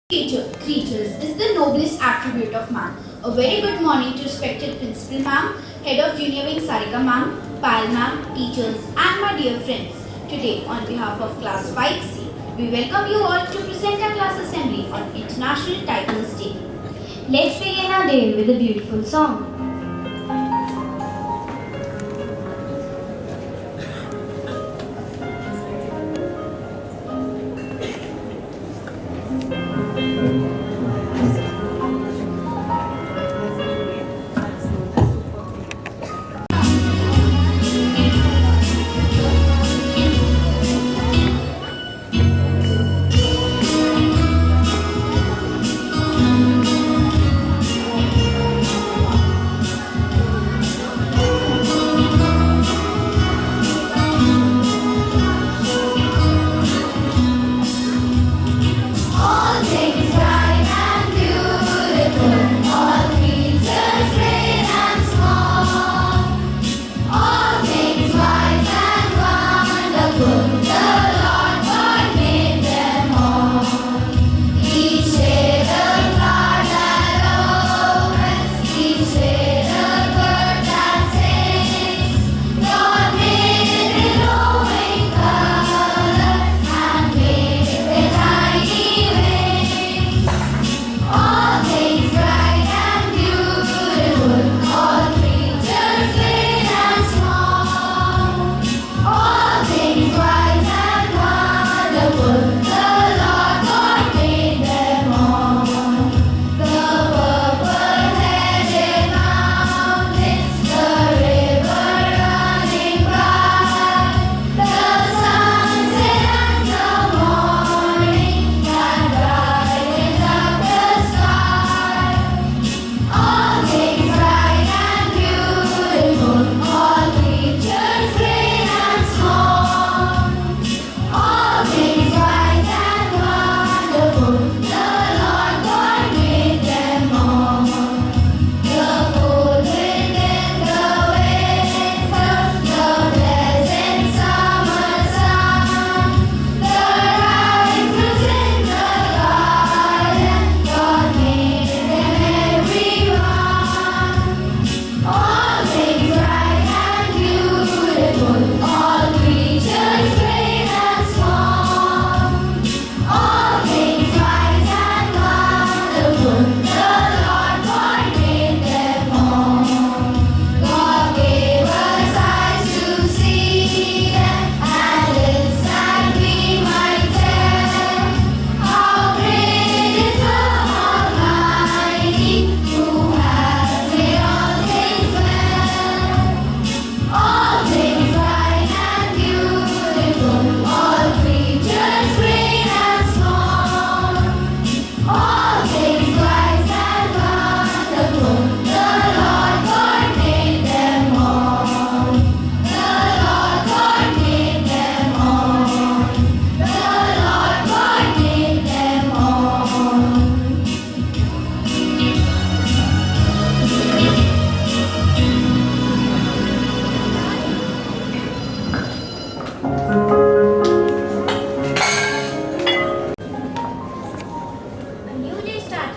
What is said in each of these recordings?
Creatures is the noblest attribute of man. A very good morning to respected Principal Ma'am, Head of Junior Wing Sarika Ma'am, Pal Ma'am, teachers and my dear friends. Today on behalf of Class 5C, we welcome you all to present our class assembly on International Titles Day. Let's begin our day with a beautiful song.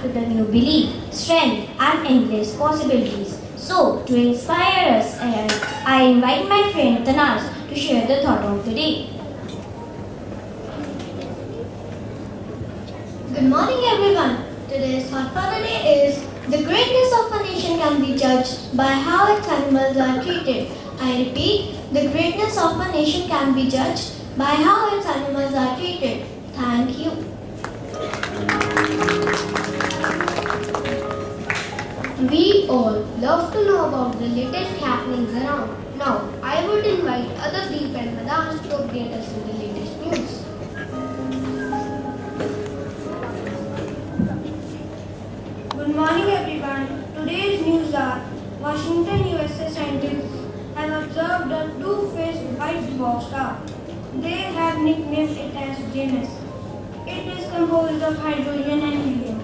With a new belief, strength, and endless possibilities. So, to inspire us, I invite my friend Tanas to share the thought of the day. Good morning, everyone. Today's thought for the day is the greatness of a nation can be judged by how its animals are treated. I repeat, the greatness of a nation can be judged by how its animals are treated. Thank you. We all love to know about the latest happenings around. Now, I would invite Adabdeep and Madan to update us with the latest news. Good morning everyone. Today's news are Washington, USA scientists have observed a two-faced white dwarf star. They have nicknamed it as Janus. It is composed of hydrogen and helium.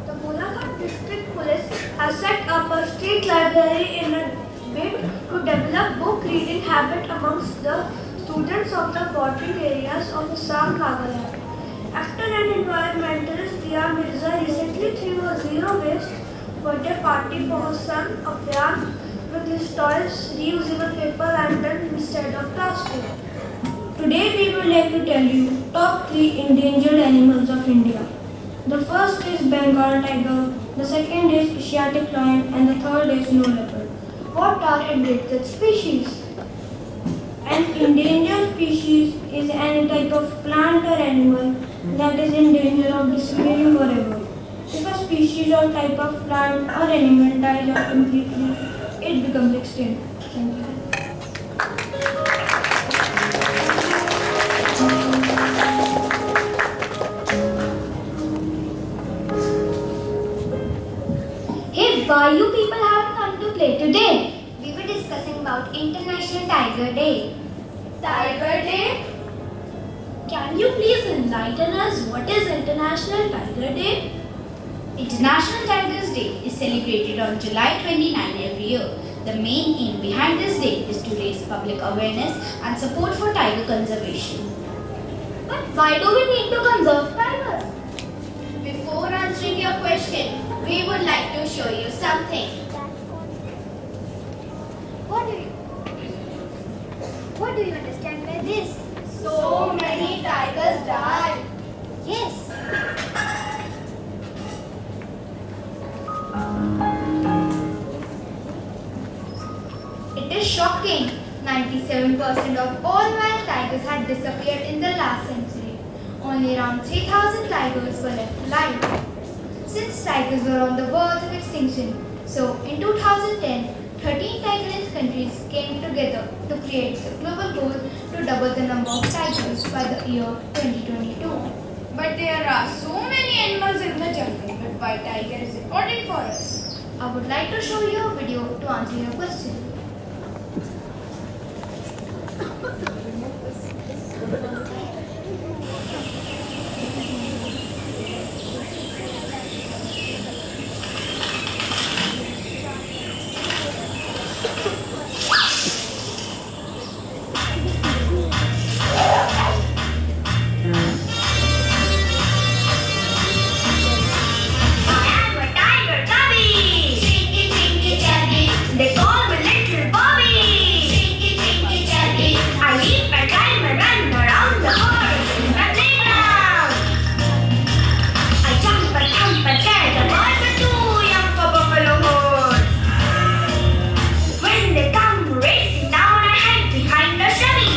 The Golaghat District Police has set up a street library in a bid to develop book reading habit amongst the students of the bordering areas of Assam Nagaland. Actor and environmentalist Dia Mirza recently threw a zero-waste birthday party for her son Afyan with his toys reusable paper lantern instead of plastic. Today we would like to tell you top 3 endangered animals of India. The first is Bengal tiger, the second is Asiatic lion, and the third is snow leopard. What are endangered species? An endangered species is any type of plant or animal that is in danger of disappearing forever. If a species or type of plant or animal dies out completely, it becomes extinct. Thank you. Hey, why you people haven't come to play today? We were discussing about International Tiger Day. Tiger Day? Can you please enlighten us what is International Tiger Day? International Tigers Day is celebrated on July 29 every year. The main aim behind this day is to raise public awareness and support for tiger conservation. But why do we need to conserve tigers? Before answering your question, we would like to show you something. What do you understand by this? So many tigers died. Yes. It is shocking. 97% of all wild tigers had disappeared in the last century. Only around 3,000 tigers were left alive. Since tigers were on the verge of extinction, so in 2010, 13 tiger-rich countries came together to create the global goal to double the number of tigers by the year 2022. But there are so many animals in the jungle, but why tiger is important for us? I would like to show you a video to answer your question. They call me Little Bobby. I leap and climb and run around the forest in the playground. I jump and scare the boys are too young for buffalo horns. When they come racing down, I hide behind the shrubby.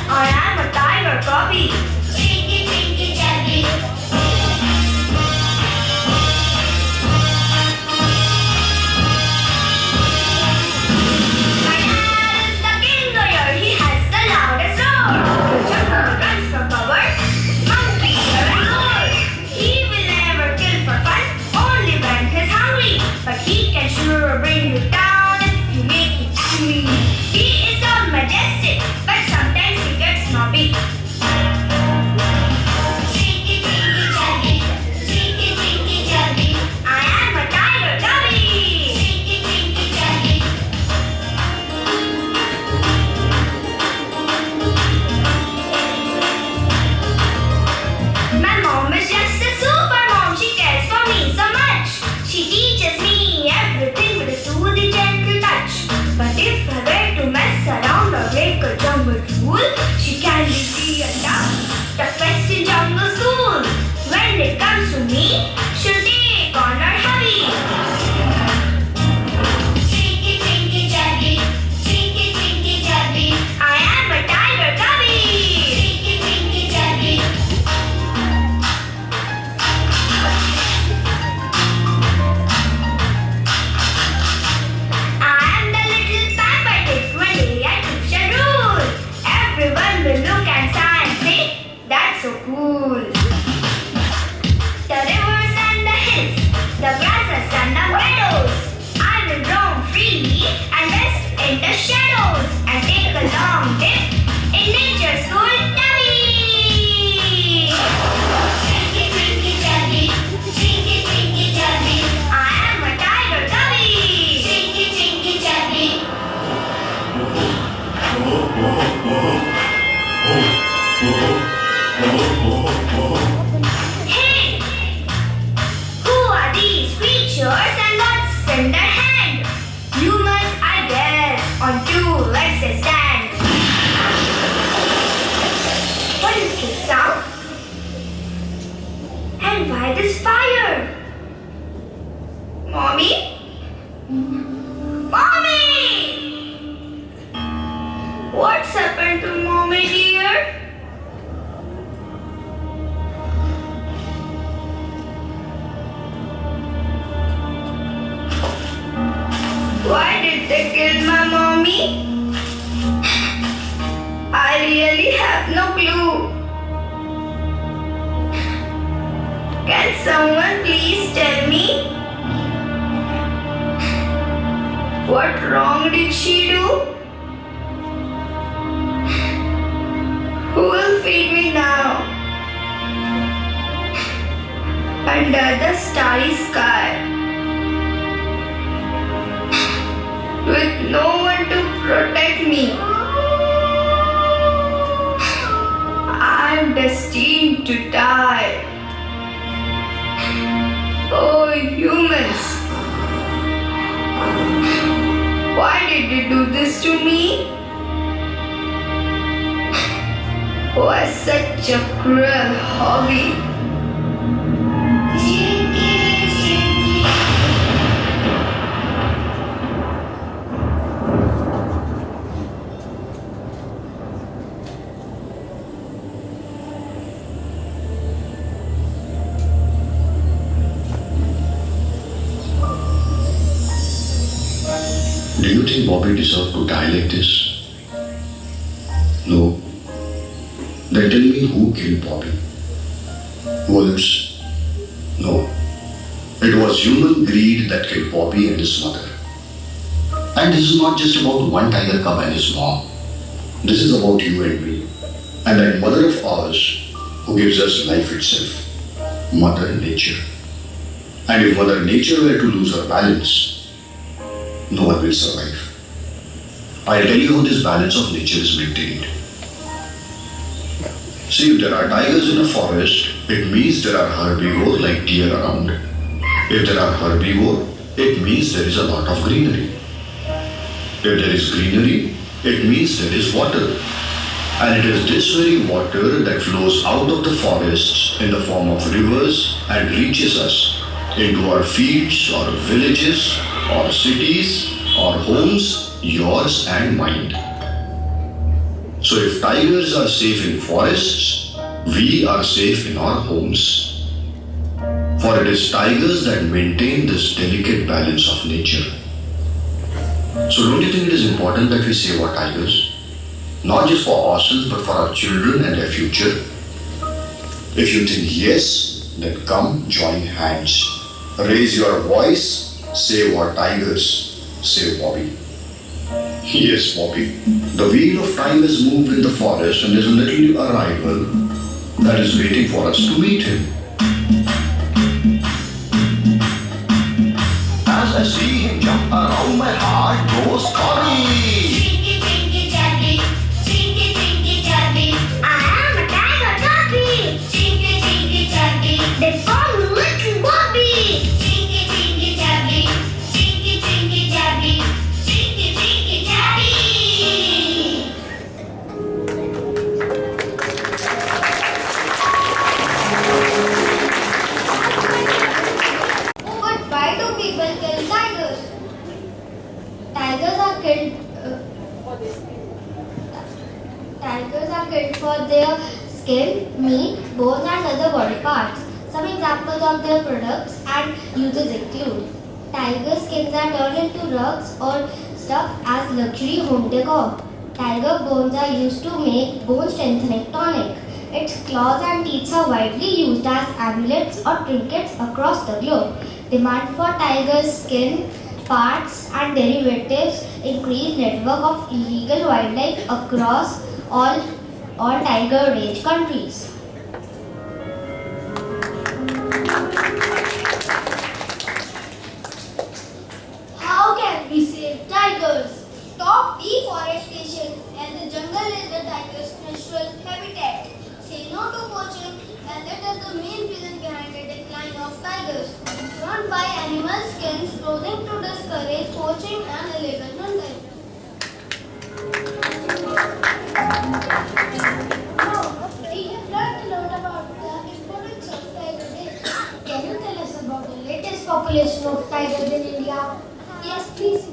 Or I'm a tiger copy. Sure bring you down if you make him angry. He is so majestic, but sometimes he gets snobby. I am a tiger cubby. My mom is just a super mom. She cares for me so much. She teaches me everything with a soothing, gentle touch. But if I were to mess around or break a jungle rule, she can be a toughest in jungle school. When it comes to me, she'll take on her hubby. I am a tiger cubby. Everyone will look and sigh and say, that's so cool. The rivers and the hills, the grasses and the meadows. I will roam freely and rest in the shadows and take a long dip in nature's cool tummy. I am a tiger cubby. Hey! Who are these creatures and what's in their hand? Humans, I guess, on two legs they stand. What is this sound? And why this fire? Mommy? Mommy! What's happened to Mommy dear? Why did they kill my mommy? I really have no clue. Can someone please tell me? What wrong did she do? Who will feed me now? Under the starry sky, with no one to protect me, I'm destined to die. Oh, humans, why did you do this to me? Why such a cruel hobby? Do you think Bobby deserved to die like this? No. Then tell me who killed Bobby? Wolves? No. It was human greed that killed Bobby and his mother. And this is not just about one tiger cub and his mom. This is about you and me. And that mother of ours who gives us life itself. Mother Nature. And if Mother Nature were to lose her balance, no one will survive. I'll tell you how this balance of nature is maintained. See, if there are tigers in a forest, it means there are herbivores like deer around. If there are herbivores, it means there is a lot of greenery. If there is greenery, it means there is water. And it is this very water that flows out of the forests in the form of rivers and reaches us into our fields or villages or cities or homes, yours and mine. So if tigers are safe in forests, we are safe in our homes. For it is tigers that maintain this delicate balance of nature. So don't you think it is important that we save our tigers? Not just for ourselves but for our children and their future. If you think yes, then come join hands. Raise your voice, save our tigers, save Bobby. Yes, Bobby. The wheel of time has moved in the forest and there's a little arrival that is waiting for us to meet him. As I see him jump around, my heart goes calling. Chinky, chinky, chabby, chinky, chinky, chabby. I am a tiger cubby. Chinky, chinky, chabby. They call me Little Bobby. Chinky, chinky, chabby, chinky, chinky, chabby, chinky, chinky, chabby. But why do people kill tigers? Tigers are killed. Tigers are killed for their skin, meat, bones, and other body parts. Some examples of their products and uses include: tiger skins are turned into rugs or stuffed as luxury home decor. Tiger bones are used to make bone strengthening tonic. Its claws and teeth are widely used as amulets or trinkets across the globe. Demand for tiger skin, parts and derivatives increase network of illegal wildlife across all tiger range countries. How can we save tigers? Stop deforestation, and the jungle is the tiger's natural habitat. no to poaching, and it is the main reason behind the decline of tigers. Don't buy animal skins clothing to discourage poaching and illegal hunting. We have learned a lot about the importance of tiger days. Can you tell us about the latest population of tigers in India? Yes, please.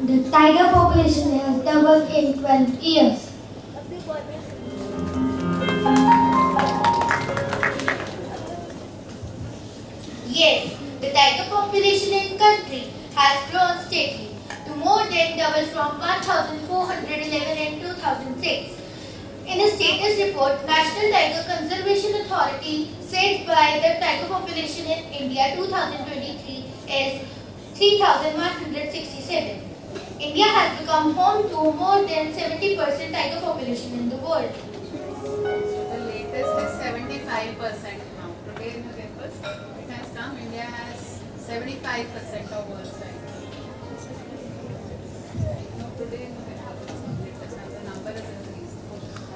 The tiger population has doubled in 12 years. Yes, the tiger population in country has grown steadily to more than double from 1,411 in 2006. In a status report, National Tiger Conservation Authority said by the tiger population in India 2023 is 3,167. India has become home to more than 70% tiger population in the world. The latest is 75% now. Today in the papers, it has come. India has 75% of world size. No, today in the papers, latest now the number is increased.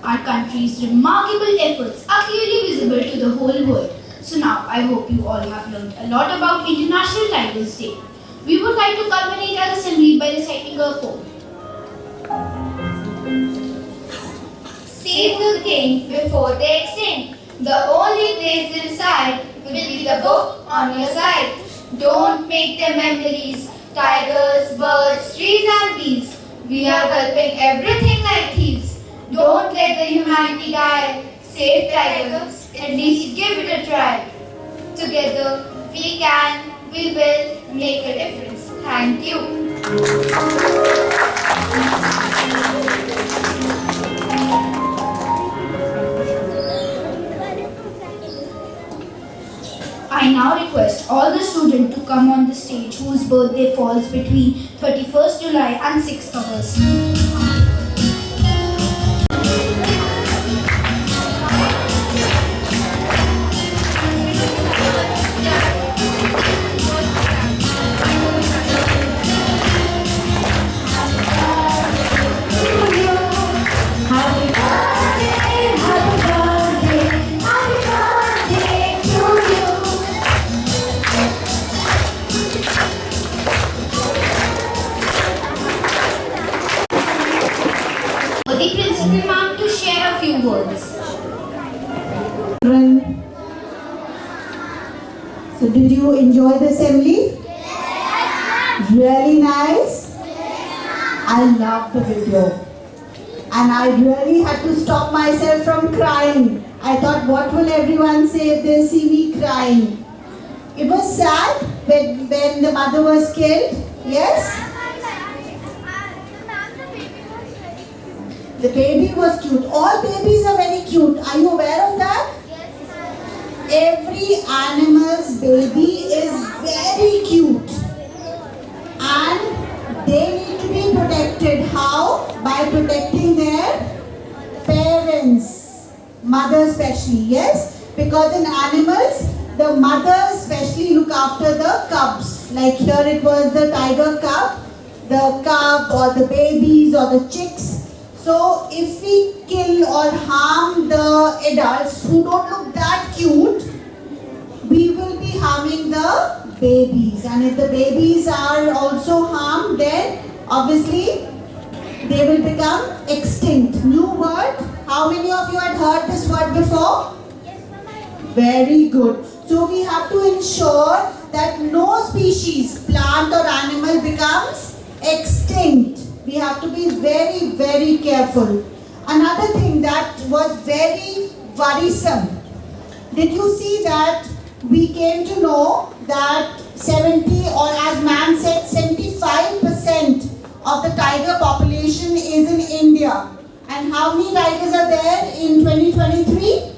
Our country's remarkable efforts are clearly visible to the whole world. So now I hope you all have learned a lot about International Tigers Day. We would like to culminate our assembly by reciting a poem. Save the king before they extinct. The only place they reside will be the book on your side. Don't make them memories, tigers, birds, trees and bees. We are helping everything like thieves. Don't let the humanity die. Save tigers, at least give it a try. Together we can, we will make a difference. Thank you. I now request all the students to come on the stage whose birthday falls between 31st July and 6th August. The principal ma'am to share a few words. Children. So did you enjoy the assembly? Yes. Really nice? Yes. I loved the video. And I really had to stop myself from crying. I thought, what will everyone say if they see me crying? It was sad when the mother was killed. Yes? The baby was cute. All babies are very cute. Are you aware of that? Yes, Every animal's baby is very cute. And they need to be protected. How? By protecting their parents. Mother especially, yes? Because in animals, the mothers especially look after the cubs. Like here it was the tiger cub, the cub or the babies or the chicks. So if we kill or harm the adults who don't look that cute, we will be harming the babies. And if the babies are also harmed, then obviously they will become extinct. New word. How many of you had heard this word before? Very good. So we have to ensure that no species, plant or animal becomes extinct. We have to be very, very careful. Another thing that was very worrisome. Did you see that we came to know that 70 or as ma'am said 75% of the tiger population is in India. And how many tigers are there in 2023?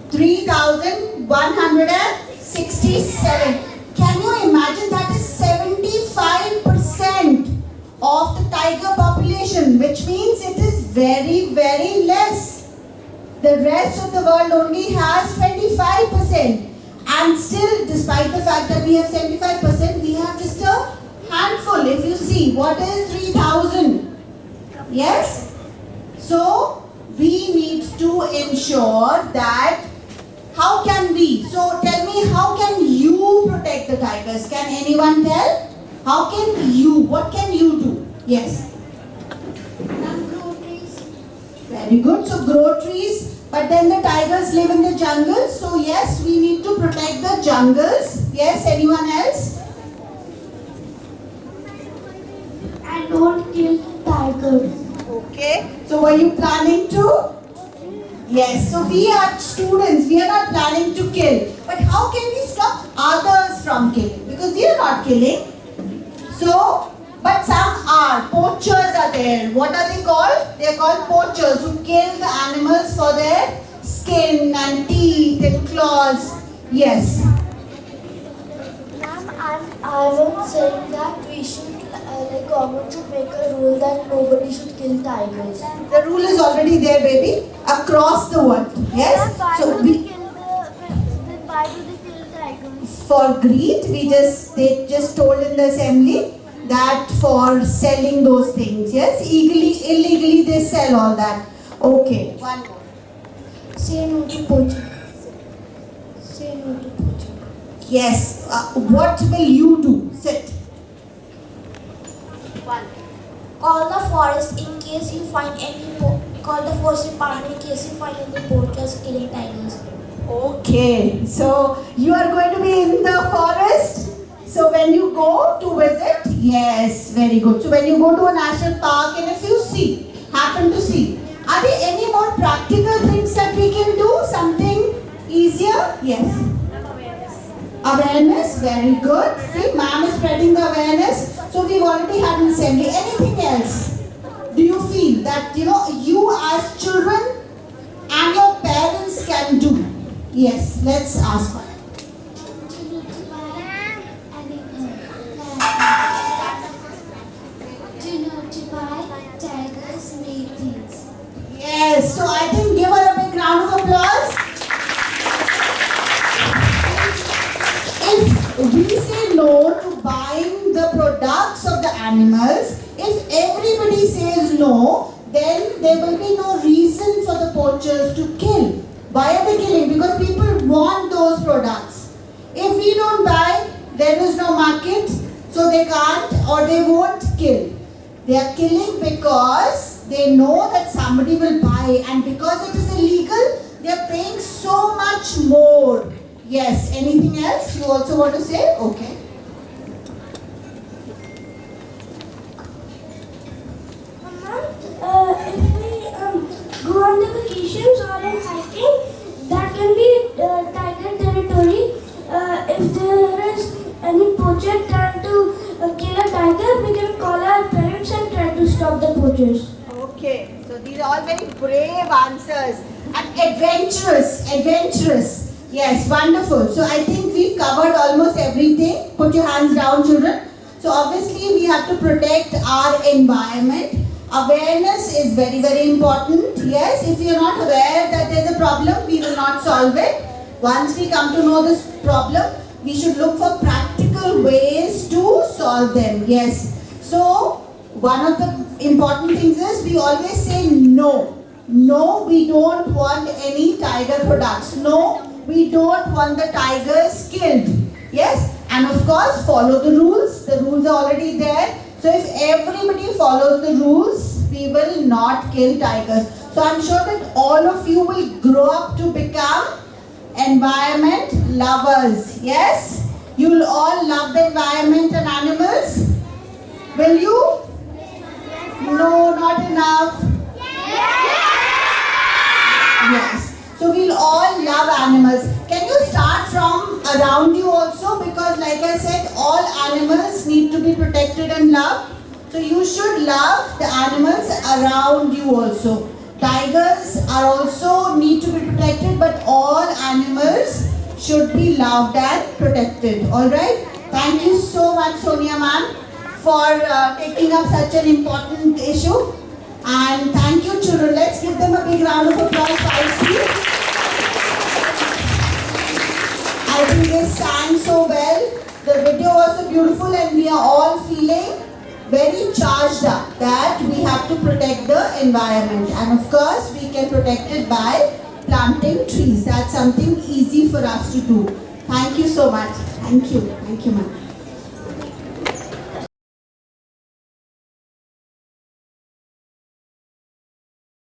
3,167. Can you imagine that is 75% of the tiger population, which means it is very, very less. The rest of the world only has 25%. And still, despite the fact that we have 75%, we have just a handful. If you see, what is 3,000? Yes? So, we need to ensure that how can we? So, tell me, how can you protect the tigers? Can anyone tell? How can you? What can you do? Yes. Grow trees. Very good. So, grow trees. But then the tigers live in the jungles. So, yes, we need to protect the jungles. Yes, anyone else? And don't kill tigers. Okay. So, were you planning to? Yes. So, we are students. We are not planning to kill. But how can we stop others from killing? Because we are not killing. So, but some are. Poachers are there. What are they called? They are called poachers who kill the animals for their skin and teeth and claws. Yes. Ma'am, I was saying that we should, government should make a rule that nobody should kill tigers. The rule is already there, baby, across the world. Yes. So Why do they kill tigers? for greed, they just told in the assembly that for selling those things. Yes, illegally they sell all that. Okay. One more. Say no to poaching. Say no to poaching. Yes. What will you do? Sit. Call the forest in case you find any. Call the forest department in case you find any poachers killing tigers. Okay. So you are going to be in the forest. So when you go to visit, yes, very good. So when you go to a national park and if you happen to see, are there any more practical things that we can do? Something easier? Yes. Awareness, very good. See, ma'am is spreading the awareness. So we've already had an assembly. Anything else? Do you feel that, you as children and your parents can do? Yes, let's ask one. Tigers make things. Yes, so I think give her a big round of applause. If we say no to buying the products of the animals, if everybody says no, then there will be no reason for the poachers to kill. Why are they killing? Because people want those products. If we don't buy, there is no market, so they can't or they won't kill. They are killing because they know that somebody will buy, and because it is illegal, they are paying so much more. Yes, anything else you also want to say? Okay. If we go on the vacations or in hiking, that can be tiger territory. If there is any poacher trying to kill a tiger, we can call our parents and try to stop the poachers. Okay, so these are all very brave answers and adventurous. Yes, wonderful. So I think we've covered almost everything. Put your hands down, children. So obviously we have to protect our environment. Awareness is very, very important. Yes, if you're not aware that there's a problem, we will not solve it. Once we come to know this problem, we should look for practical ways to solve them. Yes. So one of the important things is we always say no. No, we don't want any tiger products. No, we don't want the tigers killed. Yes. And of course, follow the rules. The rules are already there. So if everybody follows the rules, we will not kill tigers. So I'm sure that all of you will grow up to become environment lovers. Yes? You will all love the environment and animals. Will you? No, not enough. Yes. So we'll all love animals. Can you start from around you also? Because like I said, all animals need to be protected and loved. So you should love the animals around you also. Tigers are also need to be protected, but all animals should be loved and protected. Alright? Thank you so much, Sonia ma'am, for taking up such an important issue. And thank you, children. Let's give them a big round of applause. I think they sang so well. The video was so beautiful and we are all feeling very charged up that we have to protect the environment, and of course we can protect it by planting trees. That's something easy for us to do. Thank you so much. Thank you, ma'am.